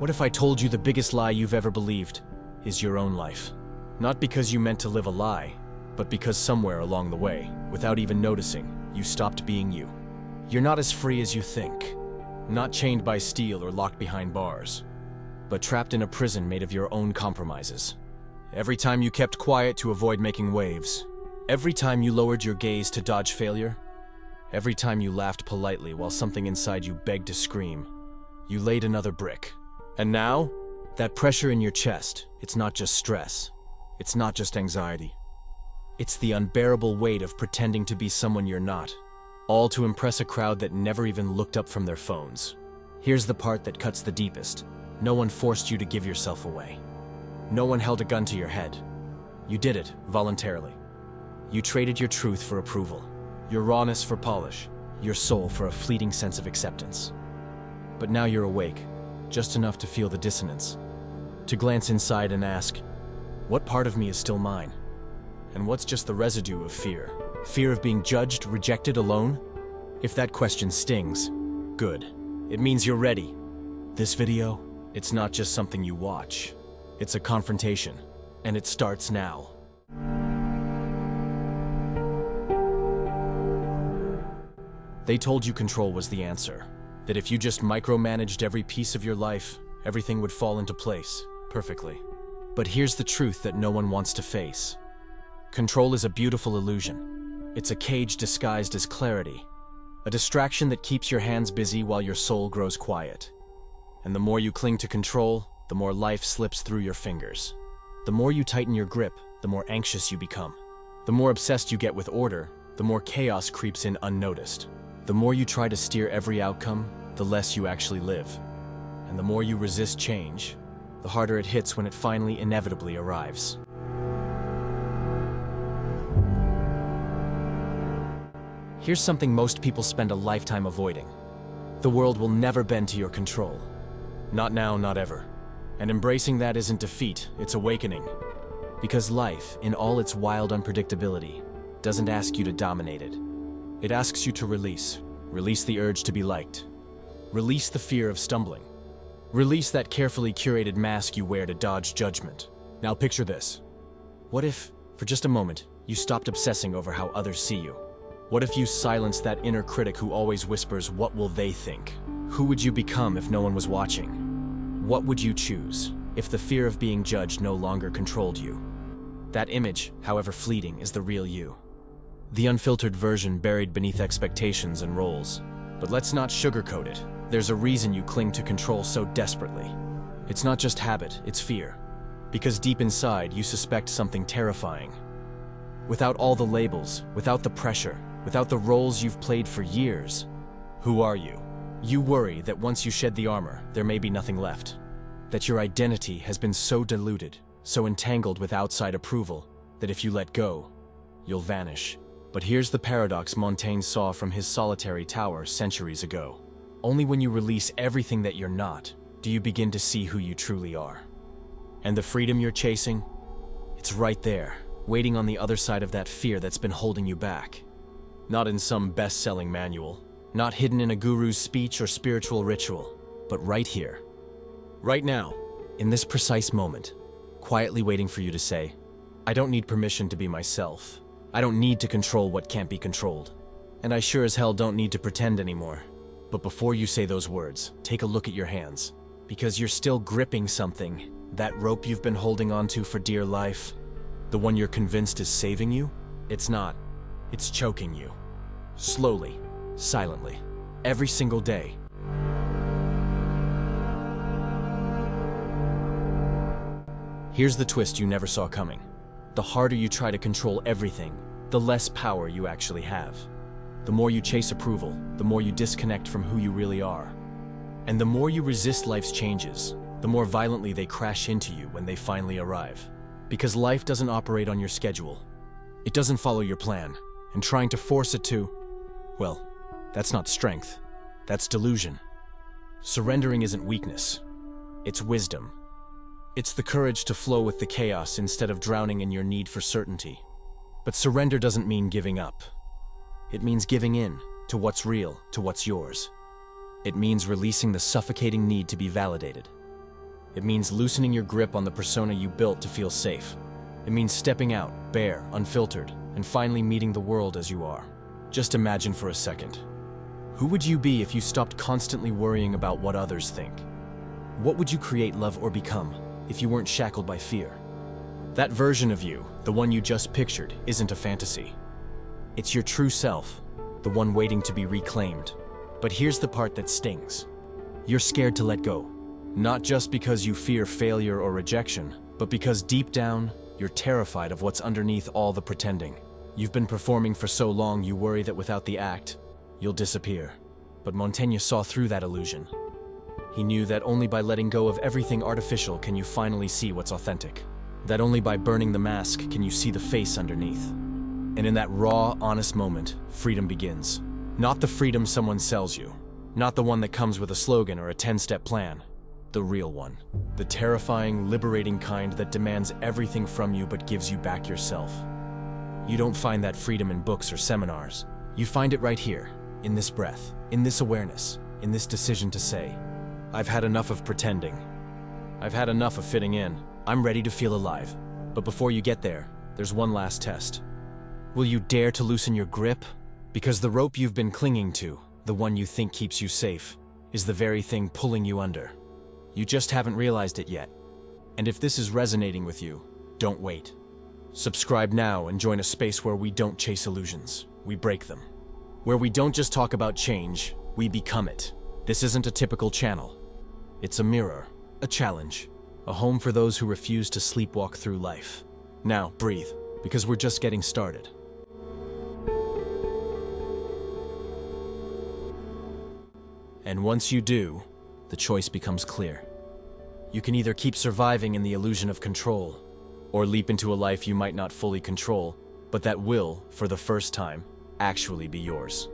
What if I told you the biggest lie you've ever believed is your own life? Not because you meant to live a lie, but because somewhere along the way, without even noticing, you stopped being you. You're not as free as you think. Not chained by steel or locked behind bars, but trapped in a prison made of your own compromises. Every time you kept quiet to avoid making waves, every time you lowered your gaze to dodge failure, every time you laughed politely while something inside you begged to scream, you laid another brick. And now, that pressure in your chest, it's not just stress. It's not just anxiety. It's the unbearable weight of pretending to be someone you're not, all to impress a crowd that never even looked up from their phones. Here's the part that cuts the deepest. No one forced you to give yourself away. No one held a gun to your head. You did it voluntarily. You traded your truth for approval, your rawness for polish, your soul for a fleeting sense of acceptance. But now you're awake, just enough to feel the dissonance, to glance inside and ask, what part of me is still mine? And what's just the residue of fear? Fear of being judged, rejected, alone? If that question stings, good. It means you're ready. This video, it's not just something you watch. It's a confrontation, and it starts now. They told you control was the answer. That if you just micromanaged every piece of your life, everything would fall into place, perfectly. But here's the truth that no one wants to face. Control is a beautiful illusion. It's a cage disguised as clarity. A distraction that keeps your hands busy while your soul grows quiet. And the more you cling to control, the more life slips through your fingers. The more you tighten your grip, the more anxious you become. The more obsessed you get with order, the more chaos creeps in unnoticed. The more you try to steer every outcome, the less you actually live. And the more you resist change, the harder it hits when it finally inevitably arrives. Here's something most people spend a lifetime avoiding. The world will never bend to your control. Not now, not ever. And embracing that isn't defeat, it's awakening. Because life, in all its wild unpredictability, doesn't ask you to dominate it. It asks you to release. Release the urge to be liked. Release the fear of stumbling. Release that carefully curated mask you wear to dodge judgment. Now picture this. What if, for just a moment, you stopped obsessing over how others see you? What if you silenced that inner critic who always whispers, "What will they think?" Who would you become if no one was watching? What would you choose if the fear of being judged no longer controlled you? That image, however fleeting, is the real you. The unfiltered version buried beneath expectations and roles. But let's not sugarcoat it. There's a reason you cling to control so desperately. It's not just habit, it's fear. Because deep inside, you suspect something terrifying. Without all the labels, without the pressure, without the roles you've played for years, who are you? You worry that once you shed the armor, there may be nothing left. That your identity has been so diluted, so entangled with outside approval, that if you let go, you'll vanish. But here's the paradox Montaigne saw from his solitary tower centuries ago. Only when you release everything that you're not, do you begin to see who you truly are. And the freedom you're chasing? It's right there, waiting on the other side of that fear that's been holding you back. Not in some best-selling manual, not hidden in a guru's speech or spiritual ritual, but right here. Right now, in this precise moment, quietly waiting for you to say, I don't need permission to be myself. I don't need to control what can't be controlled. And I sure as hell don't need to pretend anymore. But before you say those words, take a look at your hands. Because you're still gripping something, that rope you've been holding onto for dear life, the one you're convinced is saving you, it's not. It's choking you. Slowly, silently, every single day. Here's the twist you never saw coming. The harder you try to control everything, the less power you actually have. The more you chase approval, the more you disconnect from who you really are. And the more you resist life's changes, the more violently they crash into you when they finally arrive. Because life doesn't operate on your schedule. It doesn't follow your plan, and trying to force it to, well, that's not strength, that's delusion. Surrendering isn't weakness, it's wisdom. It's the courage to flow with the chaos instead of drowning in your need for certainty. But surrender doesn't mean giving up. It means giving in to what's real, to what's yours. It means releasing the suffocating need to be validated. It means loosening your grip on the persona you built to feel safe. It means stepping out, bare, unfiltered, and finally meeting the world as you are. Just imagine for a second. Who would you be if you stopped constantly worrying about what others think? What would you create, love, or become if you weren't shackled by fear? That version of you, the one you just pictured, isn't a fantasy. It's your true self, the one waiting to be reclaimed. But here's the part that stings. You're scared to let go. Not just because you fear failure or rejection, but because deep down, you're terrified of what's underneath all the pretending. You've been performing for so long you worry that without the act, you'll disappear. But Montaigne saw through that illusion. He knew that only by letting go of everything artificial can you finally see what's authentic. That only by burning the mask can you see the face underneath. And in that raw, honest moment, freedom begins. Not the freedom someone sells you. Not the one that comes with a slogan or a 10-step plan. The real one. The terrifying, liberating kind that demands everything from you but gives you back yourself. You don't find that freedom in books or seminars. You find it right here, in this breath, in this awareness, in this decision to say, I've had enough of pretending. I've had enough of fitting in. I'm ready to feel alive. But before you get there, there's one last test. Will you dare to loosen your grip? Because the rope you've been clinging to, the one you think keeps you safe, is the very thing pulling you under. You just haven't realized it yet. And if this is resonating with you, don't wait. Subscribe now and join a space where we don't chase illusions, we break them. Where we don't just talk about change, we become it. This isn't a typical channel. It's a mirror, a challenge, a home for those who refuse to sleepwalk through life. Now, breathe, because we're just getting started. And once you do, the choice becomes clear. You can either keep surviving in the illusion of control, or leap into a life you might not fully control, but that will, for the first time, actually be yours.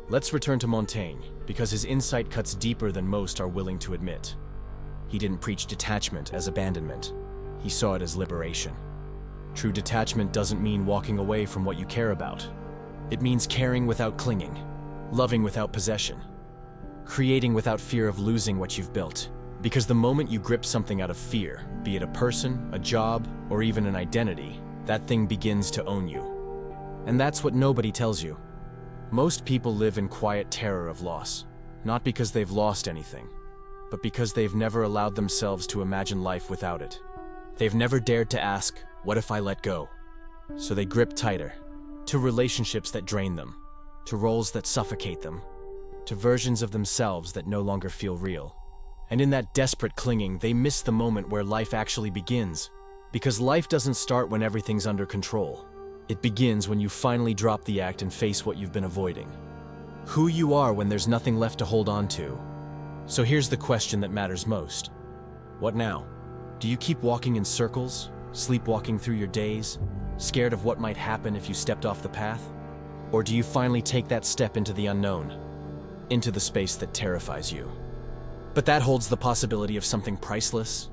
Let's return to Montaigne, because his insight cuts deeper than most are willing to admit. He didn't preach detachment as abandonment. He saw it as liberation. True detachment doesn't mean walking away from what you care about. It means caring without clinging, loving without possession, creating without fear of losing what you've built. Because the moment you grip something out of fear, be it a person, a job, or even an identity, that thing begins to own you. And that's what nobody tells you. Most people live in quiet terror of loss, not because they've lost anything, but because they've never allowed themselves to imagine life without it. They've never dared to ask, what if I let go? So they grip tighter, to relationships that drain them, to roles that suffocate them, to versions of themselves that no longer feel real. And in that desperate clinging, they miss the moment where life actually begins. Because life doesn't start when everything's under control. It begins when you finally drop the act and face what you've been avoiding. Who you are when there's nothing left to hold on to. So here's the question that matters most. What now? Do you keep walking in circles, sleepwalking through your days, scared of what might happen if you stepped off the path? Or do you finally take that step into the unknown, into the space that terrifies you? But that holds the possibility of something priceless,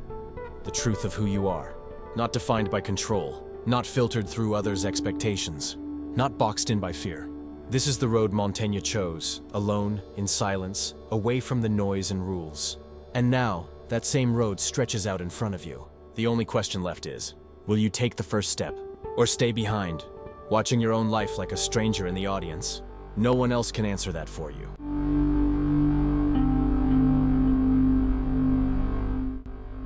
the truth of who you are, not defined by control, not filtered through others' expectations, not boxed in by fear. This is the road Montaigne chose, alone, in silence, away from the noise and rules. And now, that same road stretches out in front of you. The only question left is, will you take the first step, or stay behind, watching your own life like a stranger in the audience? No one else can answer that for you.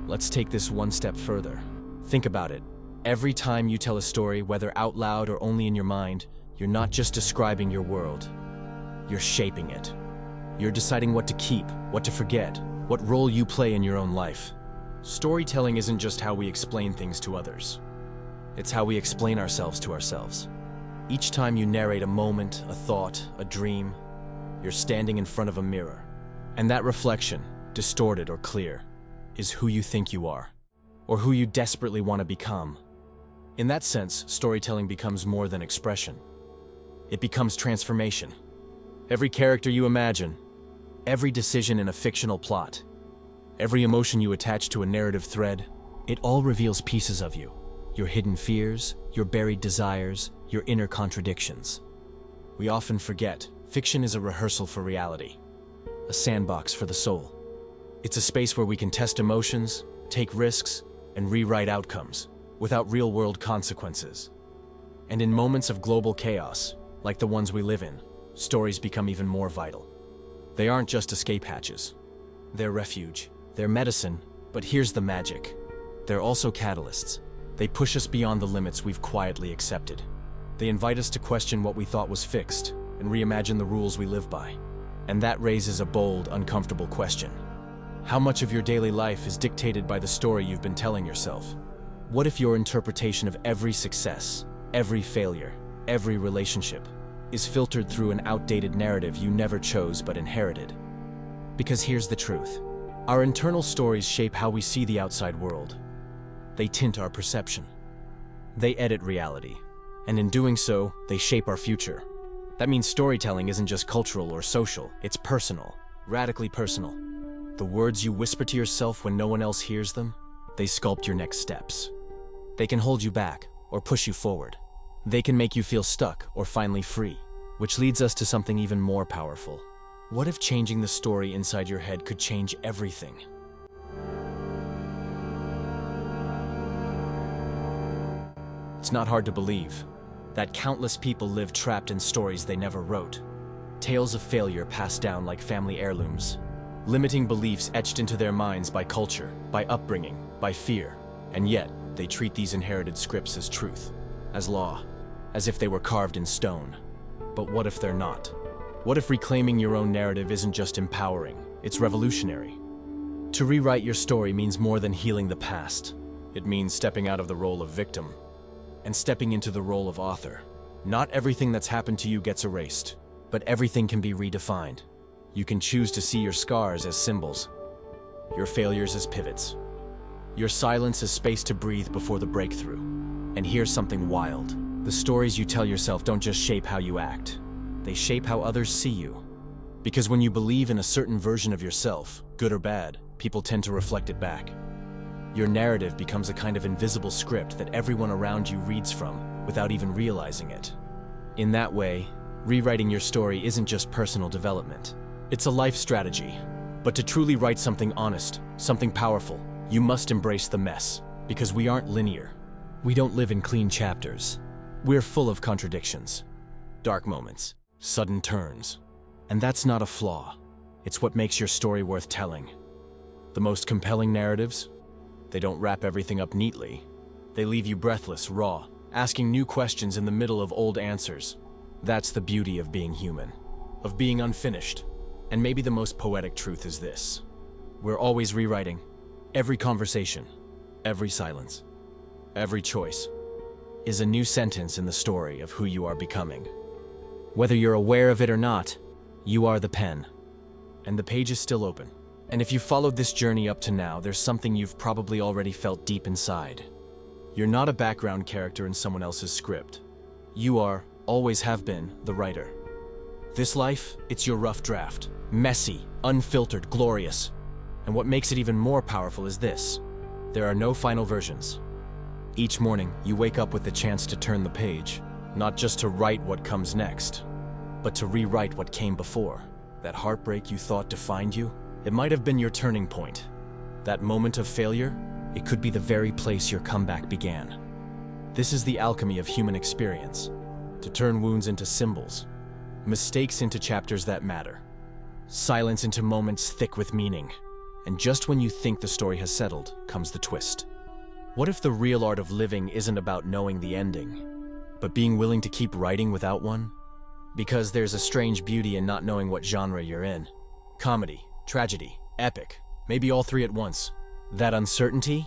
Let's take this one step further. Think about it. Every time you tell a story, whether out loud or only in your mind, you're not just describing your world. You're shaping it. You're deciding what to keep, what to forget, what role you play in your own life. Storytelling isn't just how we explain things to others. It's how we explain ourselves to ourselves. Each time you narrate a moment, a thought, a dream, you're standing in front of a mirror. And that reflection, distorted or clear, is who you think you are, or who you desperately want to become. In that sense, storytelling becomes more than expression. It becomes transformation. Every character you imagine, every decision in a fictional plot, every emotion you attach to a narrative thread, it all reveals pieces of you. Your hidden fears, your buried desires, your inner contradictions. We often forget, fiction is a rehearsal for reality, a sandbox for the soul. It's a space where we can test emotions, take risks, and rewrite outcomes without real-world consequences. And in moments of global chaos, like the ones we live in, stories become even more vital. They aren't just escape hatches. They're refuge. They're medicine, but here's the magic. They're also catalysts. They push us beyond the limits we've quietly accepted. They invite us to question what we thought was fixed and reimagine the rules we live by. And that raises a bold, uncomfortable question. How much of your daily life is dictated by the story you've been telling yourself? What if your interpretation of every success, every failure, every relationship is filtered through an outdated narrative you never chose but inherited? Because here's the truth. Our internal stories shape how we see the outside world. They tint our perception. They edit reality. And in doing so, they shape our future. That means storytelling isn't just cultural or social, it's personal, radically personal. The words you whisper to yourself when no one else hears them, they sculpt your next steps. They can hold you back or push you forward. They can make you feel stuck or finally free, which leads us to something even more powerful. What if changing the story inside your head could change everything? It's not hard to believe that countless people live trapped in stories they never wrote. Tales of failure passed down like family heirlooms. Limiting beliefs etched into their minds by culture, by upbringing, by fear. And yet, they treat these inherited scripts as truth, as law, as if they were carved in stone. But what if they're not? What if reclaiming your own narrative isn't just empowering, it's revolutionary? To rewrite your story means more than healing the past. It means stepping out of the role of victim and stepping into the role of author. Not everything that's happened to you gets erased, but everything can be redefined. You can choose to see your scars as symbols, your failures as pivots, your silence as space to breathe before the breakthrough. And here's something wild. The stories you tell yourself don't just shape how you act, they shape how others see you. Because when you believe in a certain version of yourself, good or bad, people tend to reflect it back. Your narrative becomes a kind of invisible script that everyone around you reads from without even realizing it. In that way, rewriting your story isn't just personal development. It's a life strategy. But to truly write something honest, something powerful, you must embrace the mess. Because we aren't linear. We don't live in clean chapters. We're full of contradictions, dark moments, sudden turns. And that's not a flaw. It's what makes your story worth telling. The most compelling narratives? They don't wrap everything up neatly. They leave you breathless, raw, asking new questions in the middle of old answers. That's the beauty of being human, of being unfinished. And maybe the most poetic truth is this. We're always rewriting. Every conversation, every silence, every choice is a new sentence in the story of who you are becoming. Whether you're aware of it or not, you are the pen. And the page is still open. And if you followed this journey up to now, there's something you've probably already felt deep inside. You're not a background character in someone else's script. You are, always have been, the writer. This life, it's your rough draft. Messy, unfiltered, glorious. And what makes it even more powerful is this. There are no final versions. Each morning, you wake up with the chance to turn the page, not just to write what comes next, but to rewrite what came before. That heartbreak you thought defined you, it might have been your turning point. That moment of failure, it could be the very place your comeback began. This is the alchemy of human experience, to turn wounds into symbols, mistakes into chapters that matter, silence into moments thick with meaning. And just when you think the story has settled, comes the twist. What if the real art of living isn't about knowing the ending, but being willing to keep writing without one? Because there's a strange beauty in not knowing what genre you're in. Comedy, tragedy, epic, maybe all three at once. That uncertainty,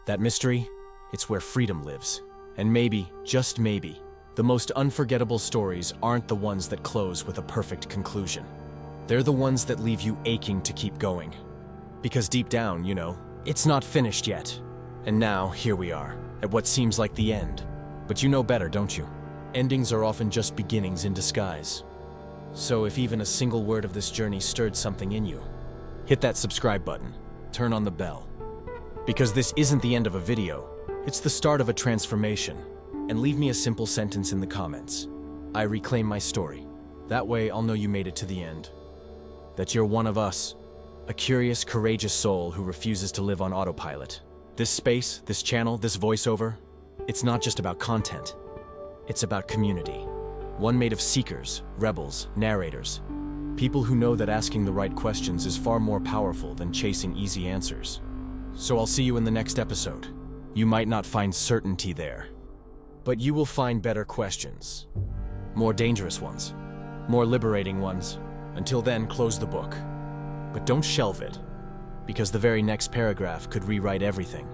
that mystery, it's where freedom lives. And maybe, just maybe, the most unforgettable stories aren't the ones that close with a perfect conclusion. They're the ones that leave you aching to keep going. Because deep down, you know, it's not finished yet. And now, here we are, at what seems like the end. But you know better, don't you? Endings are often just beginnings in disguise. So if even a single word of this journey stirred something in you, hit that subscribe button, turn on the bell. Because this isn't the end of a video, it's the start of a transformation. And leave me a simple sentence in the comments. I reclaim my story. That way I'll know you made it to the end. That you're one of us. A curious, courageous soul who refuses to live on autopilot. This space, this channel, this voiceover, it's not just about content. It's about community. One made of seekers, rebels, narrators. People who know that asking the right questions is far more powerful than chasing easy answers. So I'll see you in the next episode. You might not find certainty there, but you will find better questions. More dangerous ones. More liberating ones. Until then, close the book. But don't shelve it, because the very next paragraph could rewrite everything.